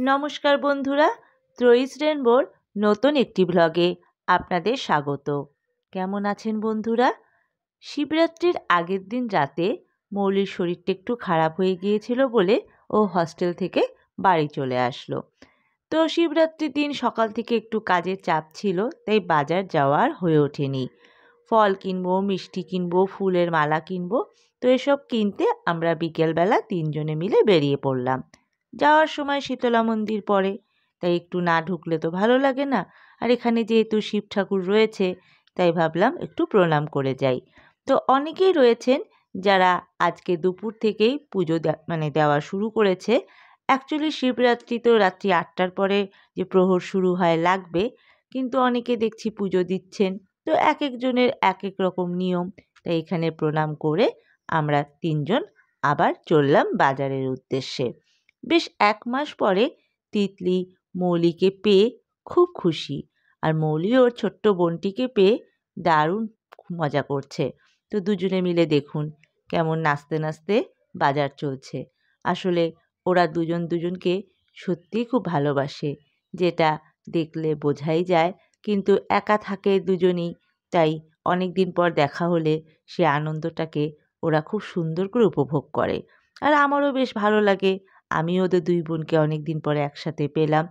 নমস্কার বন্ধুরা, ত্রয়ীস রেনবোর নতুন একটি ব্লগে আপনাদের স্বাগত। কেমন আছেন বন্ধুরা? শিবরাত্রির আগের দিন রাতে মৌলির শরীরটা একটু খারাপ হয়ে গিয়েছিল বলে ও হস্টেল থেকে বাড়ি চলে আসলো। তো শিবরাত্রির দিন সকাল থেকে একটু কাজের চাপ ছিল, তাই বাজার যাওয়ার হয়ে ওঠেনি। ফল কিনবো, মিষ্টি কিনবো, ফুলের মালা কিনবো, তো এসব কিনতে আমরা বিকেলবেলা তিনজনে মিলে বেরিয়ে পড়লাম। যাওয়ার সময় শীতলা মন্দির পড়ে, তাই একটু না ঢুকলে তো ভালো লাগে না। আর এখানে যেহেতু শিব ঠাকুর রয়েছে, তাই ভাবলাম একটু প্রণাম করে যাই। তো অনেকেই রয়েছেন যারা আজকে দুপুর থেকেই পুজো দেওয়া শুরু করেছে। অ্যাকচুয়ালি শিবরাত্রি তো রাত্রি 8টার পরে যে প্রহর শুরু হয় লাগবে, কিন্তু অনেকে দেখছি পুজো দিচ্ছেন। তো এক একজনের এক এক রকম নিয়ম, তাই এখানে প্রণাম করে আমরা তিনজন আবার চললাম বাজারের উদ্দেশ্যে। বেশ 1 মাস পরে তিতলি মৌলিকে পেয়ে খুব খুশি, আর মৌলি ওর ছোট্ট বোনটিকে পেয়ে দারুণ মজা করছে। তো দুজনে মিলে দেখুন কেমন নাচতে নাচতে বাজার চলছে। আসলে ওরা দুজন দুজনকে সত্যিই খুব ভালোবাসে, যেটা দেখলে বোঝাই যায়। কিন্তু একা থাকে দুজনেই, তাই অনেক দিন পর দেখা হলে সে আনন্দটাকে ওরা খুব সুন্দর করে উপভোগ করে। আর আমারও বেশ ভালো লাগে, আমি ওদের দুই বোনকে অনেক দিন পরে একসাথে পেলাম,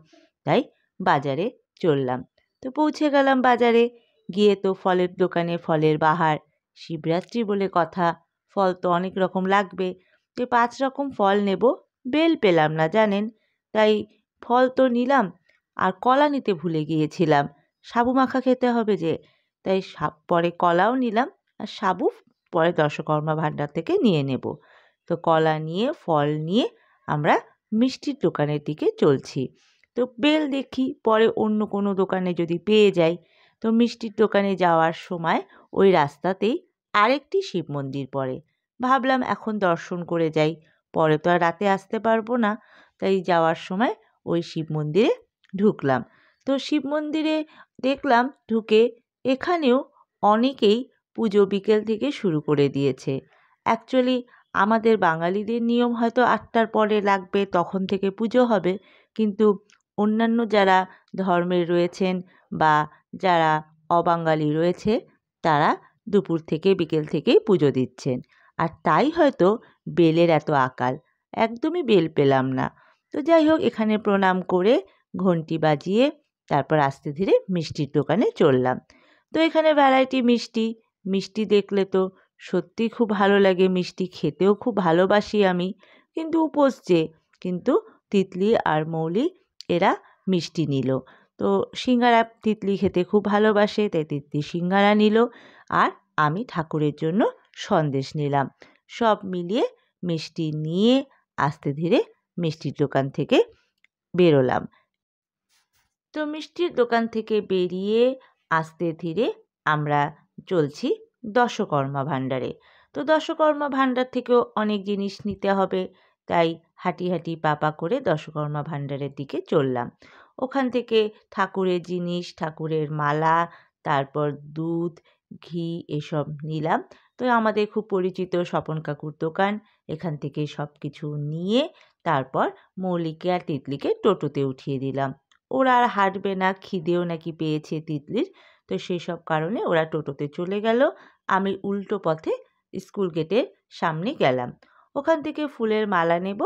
তাই বাজারে চললাম। তো পৌঁছে গেলাম বাজারে। গিয়ে তো ফলের দোকানে ফলের বাহার, শিবরাত্রি বলে কথা, ফল তো অনেক রকম লাগবে। তো 5 রকম ফল নেব, বেল পেলাম না জানেন, তাই ফল তো নিলাম, আর কলা নিতে ভুলে গিয়েছিলাম। সাবু মাখা খেতে হবে যে, তাই পরে কলাও নিলাম, আর সাবু পরে দশকর্মা ভাণ্ডার থেকে নিয়ে নেব। তো কলা নিয়ে ফল নিয়ে আমরা মিষ্টির দোকানের দিকে চলছি। তো বেল দেখি পরে অন্য কোনো দোকানে যদি পেয়ে যাই। তো মিষ্টির দোকানে যাওয়ার সময় ওই রাস্তাতেই আরেকটি শিব মন্দির পড়ে। ভাবলাম এখন দর্শন করে যাই, পরে তো আর রাতে আসতে পারবো না, তাই যাওয়ার সময় ওই শিব মন্দিরে ঢুকলাম। তো শিব মন্দিরে দেখলাম ঢুকে এখানেও অনেকেই পুজো বিকেল থেকে শুরু করে দিয়েছে। অ্যাকচুয়ালি আমাদের বাঙালিদের নিয়ম হয়তো 8টার পরে লাগবে, তখন থেকে পুজো হবে, কিন্তু অন্যান্য যারা ধর্মের রয়েছেন বা যারা অবাঙালি রয়েছে, তারা দুপুর থেকে বিকেল থেকেই পুজো দিচ্ছেন। আর তাই হয়তো বেলের এত আকাল, একদমই বেল পেলাম না। তো যাই হোক, এখানে প্রণাম করে ঘন্টি বাজিয়ে তারপর আস্তে ধীরে মিষ্টির দোকানে চললাম। তো এখানে ভ্যারাইটি মিষ্টি, মিষ্টি দেখলে তো সত্যিই খুব ভালো লাগে, মিষ্টি খেতেও খুব ভালোবাসি আমি, কিন্তু উপোস যে। কিন্তু তিতলি আর মৌলি এরা মিষ্টি নিল। তো সিঙ্গারা তিতলি খেতে খুব ভালোবাসে, তাই তিতলি সিঙ্গারা নিল, আর আমি ঠাকুরের জন্য সন্দেশ নিলাম। সব মিলিয়ে মিষ্টি নিয়ে আস্তে ধীরে মিষ্টির দোকান থেকে বেরোলাম। তো মিষ্টির দোকান থেকে বেরিয়ে আস্তে ধীরে আমরা চলছি দশকর্মা ভাণ্ডারে। তো দশকর্মা ভাণ্ডার থেকেও অনেক জিনিস নিতে হবে, তাই হাঁটি হাঁটি পা করে দশকর্মা ভাণ্ডারের দিকে চললাম। ওখান থেকে ঠাকুরের জিনিস, ঠাকুরের মালা, তারপর দুধ, ঘি এসব নিলাম। তো আমাদের খুব পরিচিত স্বপন কাকুর দোকান, এখান থেকে সব কিছু নিয়ে তারপর মৌলিকে আর তিতলিকে টোটোতে উঠিয়ে দিলাম। ওরা আর হাঁটবে না, খিদেও নাকি পেয়েছে তিতলির, তো সেই সব কারণে ওরা টোটোতে চলে গেল। আমি উল্টো পথে স্কুল গেটের সামনে গেলাম। ওখান থেকে ফুলের মালা নেব,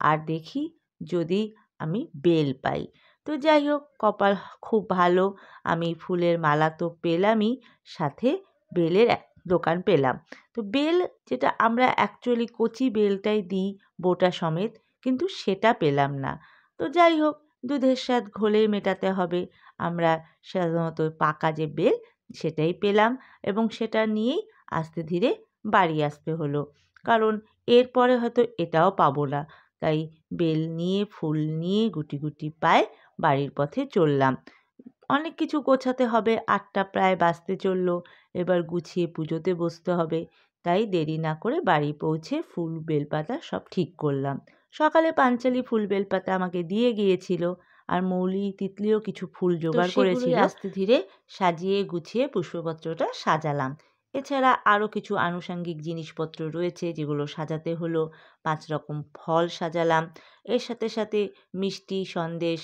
আর দেখি যদি আমি বেল পাই। তো যাই হোক, কপাল খুব ভালো, আমি ফুলের মালা তো পেলামই, সাথে বেলের দোকান পেলাম। তো বেল যেটা আমরা অ্যাকচুয়ালি কচি বেলটাই দিই বোটা সমেত, কিন্তু সেটা পেলাম না। তো যাই হোক, দুধের স্বাদ ঘোলেই মেটাতে হবে, আমরা সাধারণত পাকা যে বেল সেটাই পেলাম, এবং সেটা নিয়েই আস্তে ধীরে বাড়ি আসতে হলো, কারণ এরপরে হয়তো এটাও পাবো না। তাই বেল নিয়ে ফুল নিয়ে গুটি গুটি পায়ে বাড়ির পথে চললাম। অনেক কিছু গোছাতে হবে, 8টা প্রায় বাজতে চললো, এবার গুছিয়ে পুজোতে বসতে হবে, তাই দেরি না করে বাড়ি পৌঁছে ফুল বেলপাতা সব ঠিক করলাম। সকালে পাঞ্চালি ফুল বেলপাতা আমাকে দিয়ে গিয়েছিল, আর মৌলি তিতলিও কিছু ফুল জোগাড় করেছিল। আস্তে ধীরে সাজিয়ে গুছিয়ে পুষ্পপত্রটা সাজালাম। এছাড়া আরও কিছু আনুষঙ্গিক জিনিসপত্র রয়েছে যেগুলো সাজাতে হলো। 5 রকম ফল সাজালাম। এর সাথে সাথে মিষ্টি সন্দেশ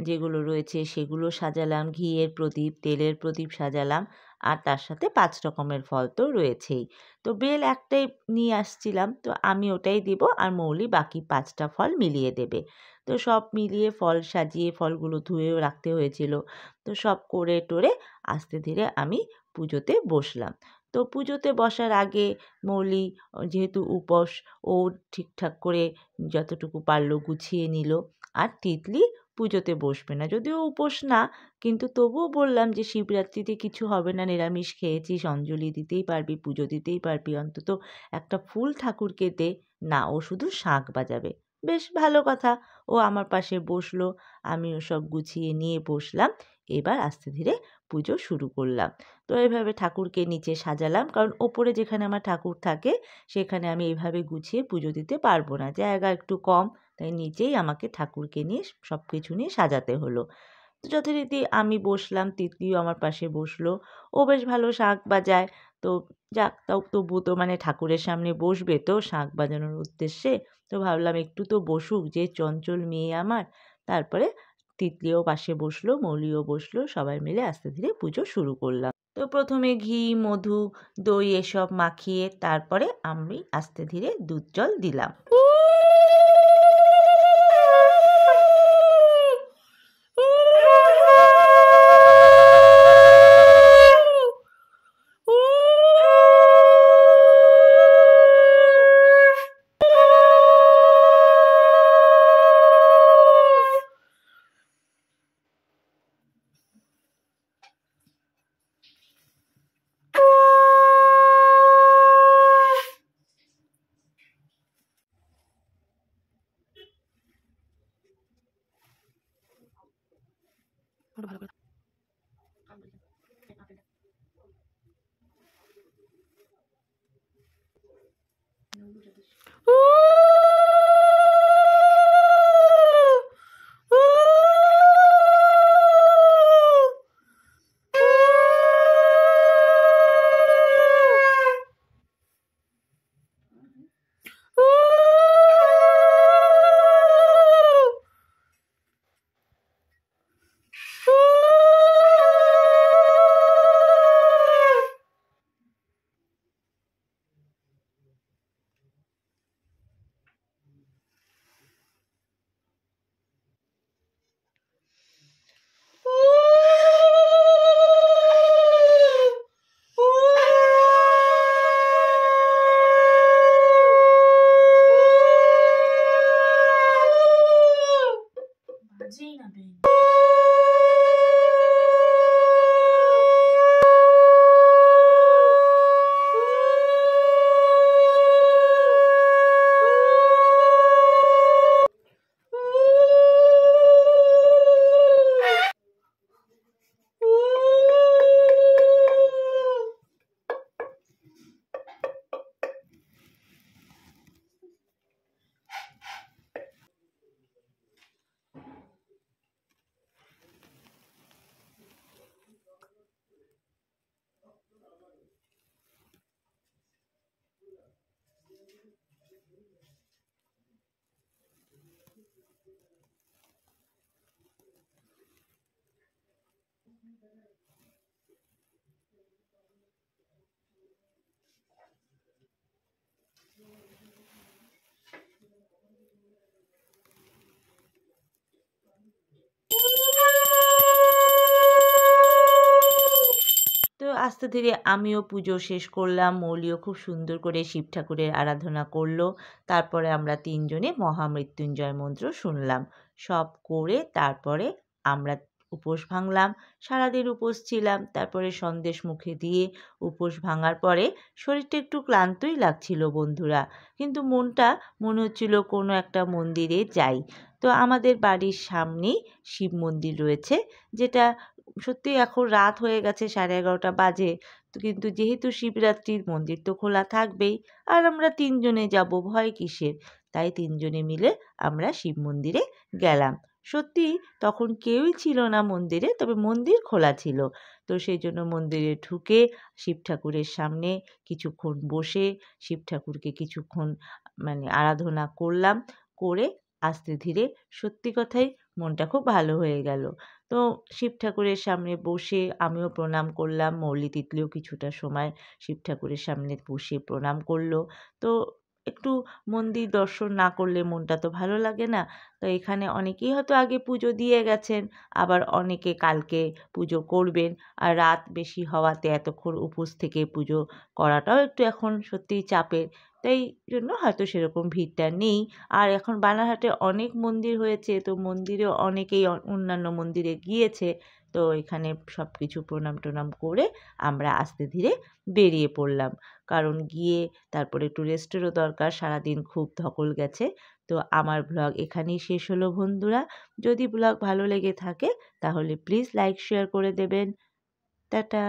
যেগুলো রয়েছে সেগুলো সাজালাম। ঘিয়ের প্রদীপ, তেলের প্রদীপ সাজালাম। আর তার সাথে 5 রকমের ফল তো রয়েছেই। তো বেল একটাই নিয়ে আসছিলাম, তো আমি ওটাই দেব আর মৌলি বাকি 5টা ফল মিলিয়ে দেবে। তো সব মিলিয়ে ফল সাজিয়ে ফলগুলো ধুয়েও রাখতে হয়েছিল। তো সব করে টোরে আস্তে ধীরে আমি পুজোতে বসলাম। তো পুজোতে বসার আগে মৌলি যেহেতু উপোস, ও ঠিকঠাক করে যতটুকু পারল গুছিয়ে নিল। আর তিতলি পুজোতে বসবে না, যদিও উপোস না, কিন্তু তবুও বললাম যে শিবরাত্রিতে কিছু হবে না, নিরামিষ খেয়েছিস, অঞ্জলি দিতেই পারবি, পুজো দিতেই পারবি, অন্তত একটা ফুল ঠাকুরকে দে। না, ও শুধু শাঁখ বাজাবে। বেশ ভালো কথা, ও আমার পাশে বসলো, আমিও সব গুছিয়ে নিয়ে বসলাম। এবার আস্তে ধীরে পুজো শুরু করলাম। তো এইভাবে ঠাকুরকে নিচে সাজালাম, কারণ ওপরে যেখানে আমার ঠাকুর থাকে সেখানে আমি এইভাবে গুছিয়ে পুজো দিতে পারবো না, জায়গা একটু কম, তাই নিচেই আমাকে ঠাকুরকে নিয়ে সব কিছু নিয়ে সাজাতে হলো। তো যথারীতি আমি বসলাম, তিতলিও আমার পাশে বসলো। ও বেশ ভালো শাঁখ বাজায়। তো যাক, তাও তবু তো মানে ঠাকুরের সামনে বসবে তো শাঁখ বাজানোর উদ্দেশ্যে, তো ভাবলাম একটু তো বসুক, যে চঞ্চল মেয়ে আমার। তারপরে তিতলিও পাশে বসলো, মৌলিও বসলো, সবাই মিলে আস্তে ধীরে পুজো শুরু করলাম। তো প্রথমে ঘি, মধু, দই এসব মাখিয়ে তারপরে আমি আস্তে ধীরে দুধ জল দিলাম। তো আস্তে ধীরে আমিও পুজো শেষ করলাম, মৌলিও খুব সুন্দর করে শিব ঠাকুরের আরাধনা করলো। তারপরে আমরা 3 জনে মহামৃত্যুঞ্জয় মন্ত্র শুনলাম। সব করে তারপরে আমরা উপোস ভাঙলাম। সারাদিন উপোস ছিলাম, তারপরে সন্দেশ মুখে দিয়ে উপোস ভাঙার পরে শরীরটা একটু ক্লান্তই লাগছিল বন্ধুরা, কিন্তু মনটা মনে হচ্ছিল কোনো একটা মন্দিরে যাই। তো আমাদের বাড়ির সামনেই শিব মন্দির রয়েছে, যেটা সত্যি এখন রাত হয়ে গেছে, 11:30 বাজে। তো কিন্তু যেহেতু শিবরাত্রির, মন্দির তো খোলা থাকবেই, আর আমরা 3 জনে যাব, ভয় কিসের। তাই 3 জনে মিলে আমরা শিব মন্দিরে গেলাম। সত্যি তখন কেউই ছিল না মন্দিরে, তবে মন্দির খোলা ছিল। তো সেই জন্য মন্দিরে ঢুকে শিব ঠাকুরের সামনে কিছুক্ষণ বসে শিব ঠাকুরকে কিছুক্ষণ আরাধনা করলাম, করে আস্তে ধীরে সত্যি কথাই মনটা খুব ভালো হয়ে গেল। তো শিব ঠাকুরের সামনে বসে আমিও প্রণাম করলাম, মৌলি তিতলিও কিছুটা সময় শিব ঠাকুরের সামনে বসে প্রণাম করল। তো একটু মন্দির দর্শন না করলে মনটা তো ভালো লাগে না। তো এখানে অনেকেই হয়তো আগে পুজো দিয়ে গেছেন, আবার অনেকে কালকে পুজো করবেন। আর রাত বেশি হওয়াতে এতক্ষণ উপোস থেকে পুজো করাটাও একটু এখন সত্যিই চাপের, তাই জন্য হয়তো সেরকম ভিড়টা নেই। আর এখন বানারহাটে অনেক মন্দির হয়েছে, তো মন্দিরেও অনেকেই অন্যান্য মন্দিরে গিয়েছে। তো এখানে সব কিছু প্রণাম টনাম করে আমরা আস্তে ধীরে বেরিয়ে পড়লাম, কারণ গিয়ে তারপরে একটু রেস্টেরও দরকার, সারাদিন খুব ধকল গেছে। তো আমার ব্লগ এখানেই শেষ হলো বন্ধুরা। যদি ব্লগ ভালো লেগে থাকে তাহলে প্লিজ লাইক শেয়ার করে দেবেন। টাটা।